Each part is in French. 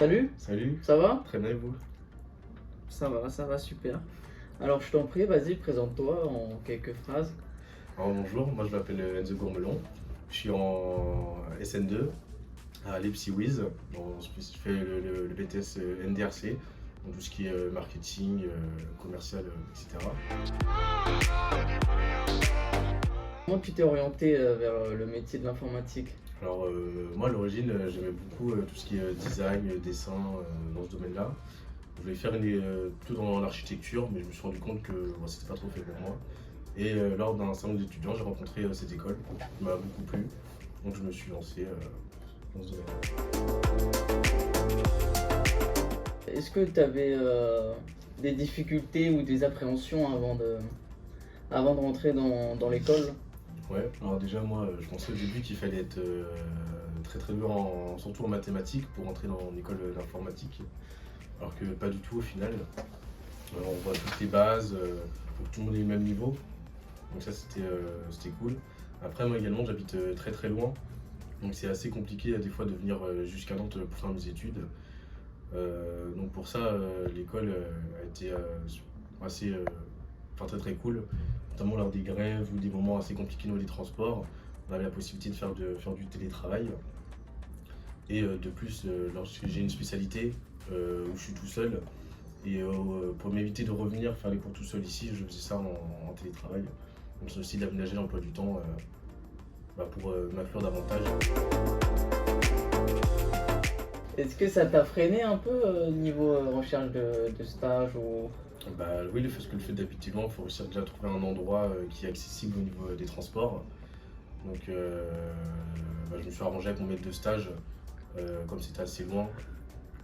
Salut, Salut, ça va? très bien et vous? Ça va super. Alors je t'en prie, vas-y, présente-toi en quelques phrases. Alors bonjour, moi je m'appelle Enzo Gourmelon, je suis en SN2 à l'EPSI-WIZ, je fais le BTS NDRC, donc tout ce qui est marketing, commercial, etc. Comment tu t'es orienté vers le métier de l'informatique? Alors moi à l'origine j'aimais beaucoup tout ce qui est design, dessin dans ce domaine-là. Je voulais faire plutôt dans l'architecture, mais je me suis rendu compte que c'était pas trop fait pour moi. Et lors d'un salon d'étudiants, j'ai rencontré cette école qui m'a beaucoup plu. Donc je me suis lancé dans ce domaine. Est-ce que tu avais des difficultés ou des appréhensions avant de rentrer dans l'école? Ouais, alors déjà moi je pensais au début qu'il fallait être très très dur surtout en mathématiques pour entrer dans l'école d'informatique. Alors que pas du tout au final. On voit toutes les bases, faut que tout le monde ait le même niveau. Donc ça c'était cool. Après moi également j'habite très très loin. Donc c'est assez compliqué des fois de venir jusqu'à Nantes pour faire mes études. Donc pour ça, l'école a été assez, enfin très très cool, notamment lors des grèves ou des moments assez compliqués au niveau des transports. On avait la possibilité de faire du télétravail. Et de plus, lorsque j'ai une spécialité où je suis tout seul, et pour m'éviter de revenir faire les cours tout seul ici, je faisais ça en télétravail. Donc c'est aussi d'aménager l'emploi du temps pour m'inclure davantage. Est-ce que ça t'a freiné un peu niveau recherche de stage ou... Bah oui, parce que le fait d'habiter loin, il faut réussir déjà à trouver un endroit qui est accessible au niveau des transports. Donc je me suis arrangé avec mon maître de stage, comme c'était assez loin,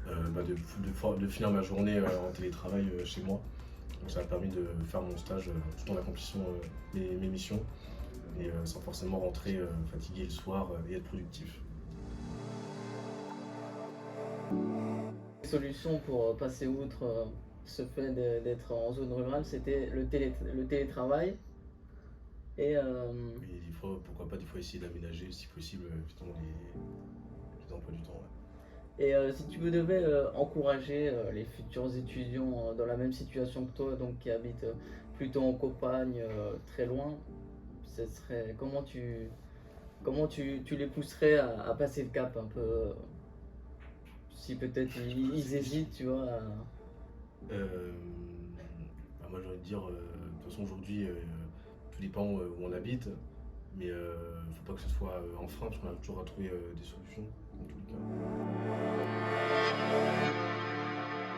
de finir ma journée en télétravail chez moi. Donc ça m'a permis de faire mon stage tout en accomplissant mes missions et sans forcément rentrer fatigué le soir et être productif. Solution pour passer outre ce fait d'être en zone rurale, c'était le télétravail. Et Mais pourquoi pas des fois essayer d'aménager si possible justement les emplois du temps. Ouais. Si tu devais encourager les futurs étudiants dans la même situation que toi, donc qui habitent plutôt en campagne, très loin, ce serait comment tu les pousserais à passer le cap un peu, si peut-être ils hésitent, tu vois. Euh, Moi j'ai envie de dire, de toute façon aujourd'hui, tout dépend où on habite, mais faut pas que ce soit un frein parce qu'on a toujours à trouver des solutions dans tous les cas.